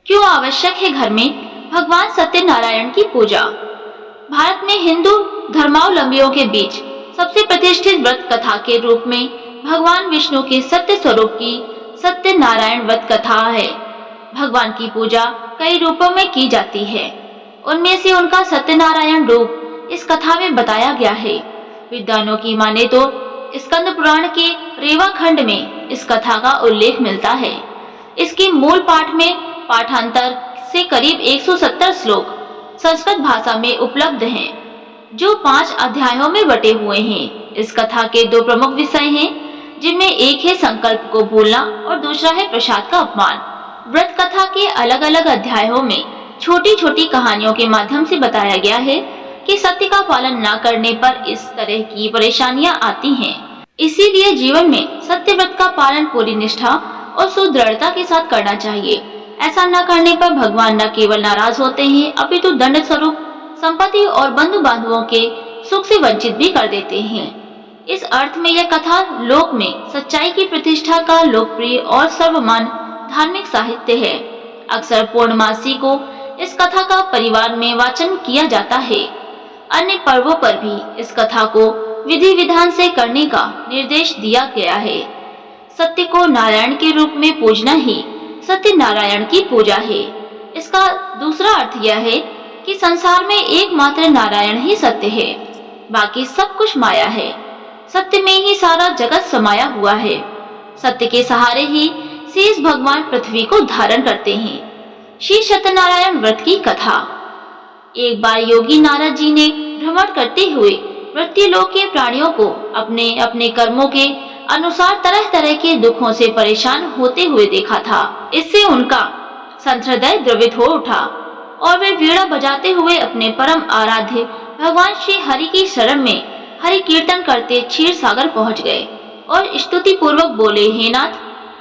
क्यों आवश्यक है घर में भगवान सत्यनारायण की पूजा? भारत में हिंदू धर्मावलंबियों के बीच सबसे प्रतिष्ठित व्रत कथा के रूप में भगवान विष्णु के सत्य स्वरूप की सत्यनारायण व्रत कथा है। भगवान की पूजा कई रूपों में की जाती है। उनमें से उनका सत्यनारायण रूप इस कथा में बताया गया है। विद्वानों की माने तो स्कंद पुराण के रेवा खंड में इस कथा का उल्लेख मिलता है। इसके मूल पाठ में पाठांतर से करीब 170 श्लोक संस्कृत भाषा में उपलब्ध हैं, जो 5 अध्यायों में बटे हुए हैं। इस कथा के 2 प्रमुख विषय हैं, जिनमें एक है संकल्प को भूलना और दूसरा है प्रसाद का अपमान। व्रत कथा के अलग अलग अध्यायों में छोटी छोटी कहानियों के माध्यम से बताया गया है कि सत्य का पालन न करने पर इस तरह की परेशानियां आती हैं। इसीलिए जीवन में सत्य व्रत का पालन पूरी निष्ठा और सुदृढ़ता के साथ करना चाहिए। ऐसा न करने पर भगवान न केवल नाराज होते हैं, अपितु दंड स्वरूप संपत्ति और बंधु बांधवों के सुख से वंचित भी कर देते हैं। इस अर्थ में यह कथा लोक में सच्चाई की प्रतिष्ठा का लोकप्रिय और सर्वमान्य धार्मिक साहित्य है। अक्सर पूर्णमासी को इस कथा का परिवार में वाचन किया जाता है। अन्य पर्वों पर भी इस कथा को विधि विधान से करने का निर्देश दिया गया है। सत्य को नारायण के रूप में पूजना ही सत्यनारायण की पूजा है। इसका दूसरा अर्थ यह है कि संसार में एकमात्र नारायण ही सत्य है, बाकी सब कुछ माया है। सत्य में ही सारा जगत समाया हुआ है। सत्य के सहारे ही शेष भगवान पृथ्वी को धारण करते हैं। श्री सत्यनारायण व्रत की कथा। एक बार योगी नारद जी ने भ्रमण करते हुए मृत्युलोक के प्राणियों को अपने अपने कर्मों के अनुसार तरह तरह के दुखों से परेशान होते हुए देखा था। इससे उनका संहृदय द्रवित हो उठा और वे वीणा बजाते हुए अपने परम आराध्य भगवान श्री हरि की शरण में हरि कीर्तन करते क्षीर सागर पहुँच गए और स्तुति पूर्वक बोले, हे नाथ,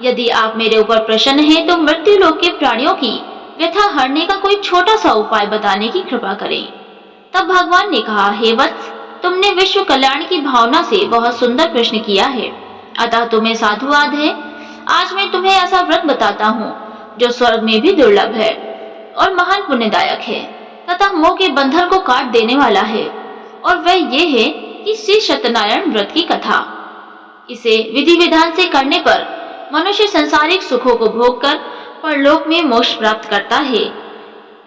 यदि आप मेरे ऊपर प्रसन्न हैं तो मृत्युलोक के प्राणियों की व्यथा हरने का कोई छोटा सा उपाय बताने की कृपा करें। तब भगवान ने कहा, हे वत्स, तुमने विश्व कल्याण की भावना से बहुत सुंदर प्रश्न किया है, अतः तुम्हें साधुवाद है। आज मैं तुम्हें ऐसा व्रत बताता हूँ जो स्वर्ग में भी दुर्लभ है और महान पुण्यदायक है तथा मोह के बंधन को काट देने वाला है, और वह ये है कि श्री सत्यनारायण व्रत की कथा। इसे विधि विधान से करने पर मनुष्य सांसारिक सुखों को भोग कर परलोक में मोक्ष प्राप्त करता है।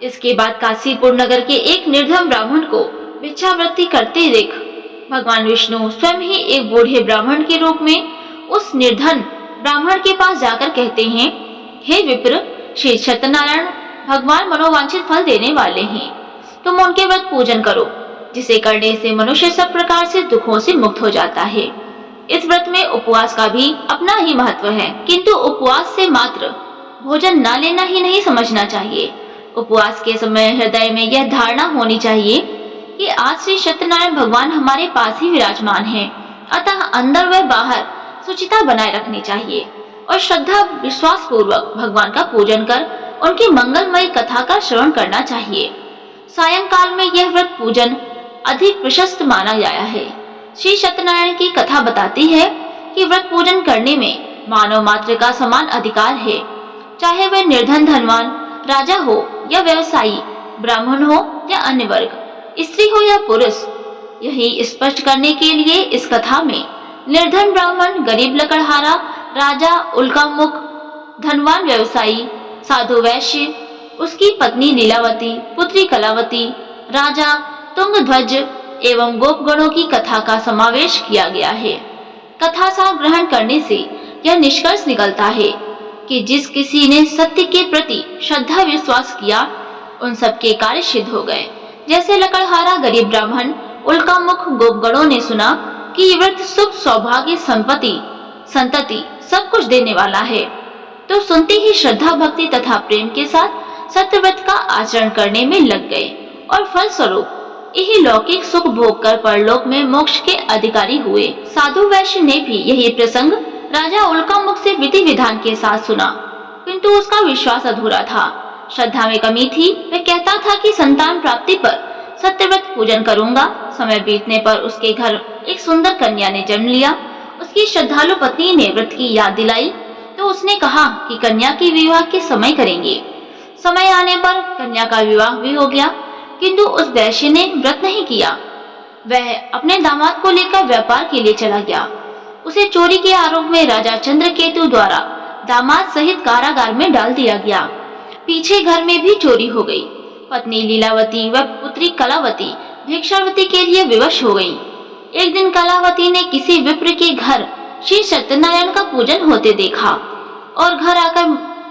इसके बाद काशीपुर नगर के एक निर्धन ब्राह्मण को भिक्षावृत्ति करते देख भगवान विष्णु स्वयं ही एक बूढ़े ब्राह्मण के रूप में उस निर्धन ब्राह्मण के पास जाकर कहते हैं, हे विप्र, श्री सत्यनारायण भगवान मनोवांछित फल देने वाले हैं। तुम उनके व्रत पूजन करो, जिसे करने से मनुष्य सब प्रकार से दुखों से मुक्त हो जाता है। इस व्रत में उपवास का भी अपना ही महत्व है, किंतु उपवास से मात्र भोजन न लेना ही नहीं समझना चाहिए। उपवास के समय हृदय में यह धारणा होनी चाहिए कि आज श्री सत्यनारायण भगवान हमारे पास ही विराजमान है, अतः अंदर व बाहर शुचिता बनाए रखनी चाहिए और श्रद्धा विश्वास पूर्वक भगवान का पूजन कर उनकी मंगलमयी कथा का श्रवण करना चाहिए। सायंकाल में यह व्रत पूजन अधिक प्रशस्त माना गया है। श्री सत्यनारायण की कथा बताती है कि व्रत पूजन करने में मानव मात्र का समान अधिकार है, चाहे वह निर्धन धनवान राजा हो या व्यवसायी, ब्राह्मण हो या अन्य वर्ग, स्त्री हो या पुरुष। यही स्पष्ट करने के लिए इस कथा में निर्धन ब्राह्मण, गरीब लकड़हारा, राजा उल्कामुख, धनवान व्यवसायी, साधु वैश्य, उसकी पत्नी लीलावती, पुत्री कलावती, राजा तुंगध्वज एवं गोपगणों की कथा का समावेश किया गया है। कथा सार ग्रहण करने से यह निष्कर्ष निकलता है कि जिस किसी ने सत्य के प्रति श्रद्धा विश्वास किया, उन सबके कार्य सिद्ध हो गए। जैसे लकड़हारा गरीब ब्राह्मण, उल्कामुख गोपगणों ने सुना कि व्रत सुख, सौभाग्य, संतति सब कुछ देने वाला है, तो सुनते ही श्रद्धा, भक्ति तथा प्रेम के साथ सत्य व्रत का आचरण करने में लग गए और फलस्वरूप यही लौकिक सुख भोग कर परलोक में मोक्ष के अधिकारी हुए। साधु वैश्य ने भी यही प्रसंग राजा उल्कामुख से विधि विधान के साथ सुना, किंतु उसका विश्वास अधूरा था, श्रद्धा में कमी थी। वह कहता था कि संतान प्राप्ति पर सत्यव्रत पूजन करूंगा। समय बीतने पर उसके घर एक सुंदर कन्या ने जन्म लिया। उसकी श्रद्धालु पत्नी ने व्रत की याद दिलाई तो उसने कहा कि कन्या के विवाह के समय करेंगे। समय आने पर कन्या का विवाह भी हो गया, किंतु उस वैश्य ने व्रत नहीं किया। वह अपने दामाद को लेकर व्यापार के लिए चला गया। उसे चोरी के आरोप में राजा चंद्रकेतु द्वारा दामाद सहित कारागार में डाल दिया गया। पीछे घर में भी चोरी हो गई। पत्नी लीलावती व पुत्री कलावती भिक्षावती के लिए विवश हो गई। एक दिन कलावती ने किसी विप्र के घर श्री सत्यनारायण का पूजन होते देखा और घर आकर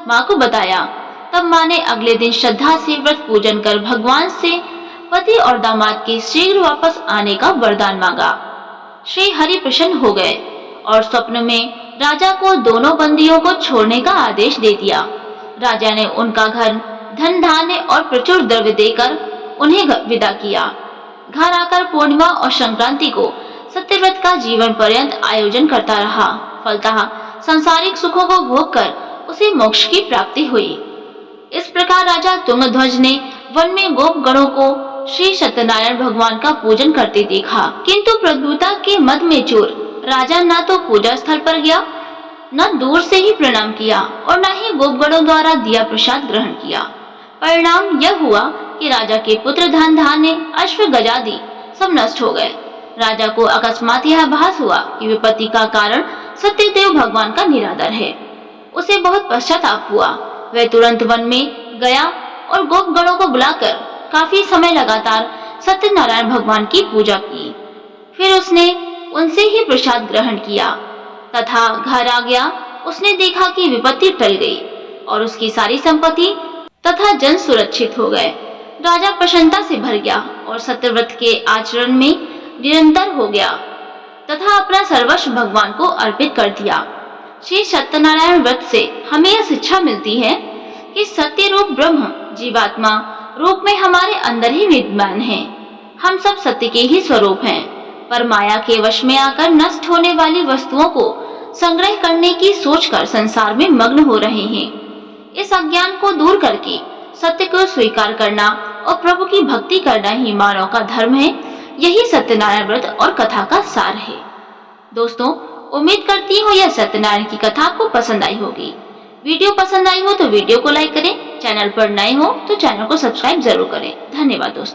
माँ को बताया। तब माँ ने अगले दिन श्रद्धा से व्रत पूजन कर भगवान से पति और दामाद के शीघ्र वापस आने का वरदान मांगा। श्री हरि प्रसन्न हो गए और स्वप्न में राजा को दोनों बंदियों को छोड़ने का आदेश दे दिया। राजा ने उनका घर, धन धान्य और प्रचुर द्रव्य देकर उन्हें विदा किया। घर आकर पूर्णिमा और संक्रांति को सत्यव्रत का जीवन पर्यंत आयोजन करता रहा। फलतः सांसारिक सुखों को भोग कर उसे मोक्ष की प्राप्ति हुई। इस प्रकार राजा तुंगध्वज ने वन में गोप गणों को श्री सत्यनारायण भगवान का पूजन करते देखा, किंतु प्रभुता के मद में चोर राजा न तो पूजा स्थल पर गया, न दूर से ही प्रणाम किया और न ही गोपगणों द्वारा दिया प्रसाद ग्रहण किया। परिणाम यह हुआ कि राजा के पुत्र, धन धान्य, अश्व गजादि सब नष्ट हो गए। राजा को अकस्मात यह आभास हुआ कि विपत्ति का कारण सत्यदेव भगवान का निरादर है। उसे बहुत पश्चाताप हुआ। वह तुरंत वन में गया और गोपगणों को बुलाकर काफी समय लगातार सत्यनारायण भगवान की पूजा की। फिर उसने उनसे ही प्रसाद ग्रहण किया तथा घर आ गया। उसने देखा कि विपत्ति टल गई और उसकी सारी संपत्ति तथा जन सुरक्षित हो गए। राजा प्रसन्नता से भर गया और सत्यव्रत के आचरण में निरंतर हो गया तथा अपना सर्वस्व भगवान को अर्पित कर दिया। श्री सत्यनारायण व्रत से हमें यह शिक्षा मिलती है कि सत्य रूप ब्रह्म जीवात्मा रूप में हमारे अंदर ही विद्यमान है। हम सब सत्य के ही स्वरूप हैं, पर माया के वश में आकर नष्ट होने वाली वस्तुओं को संग्रह करने की सोचकर संसार में मग्न हो रहे हैं। इस अज्ञान को दूर करके सत्य को स्वीकार करना और प्रभु की भक्ति करना ही मानव का धर्म है। यही सत्यनारायण व्रत और कथा का सार है। दोस्तों, उम्मीद करती हूँ यह सत्यनारायण की कथा आपको पसंद आई होगी। वीडियो पसंद आई हो तो वीडियो को लाइक करें, चैनल पर नए हो तो चैनल को सब्सक्राइब जरूर करें। धन्यवाद दोस्तों।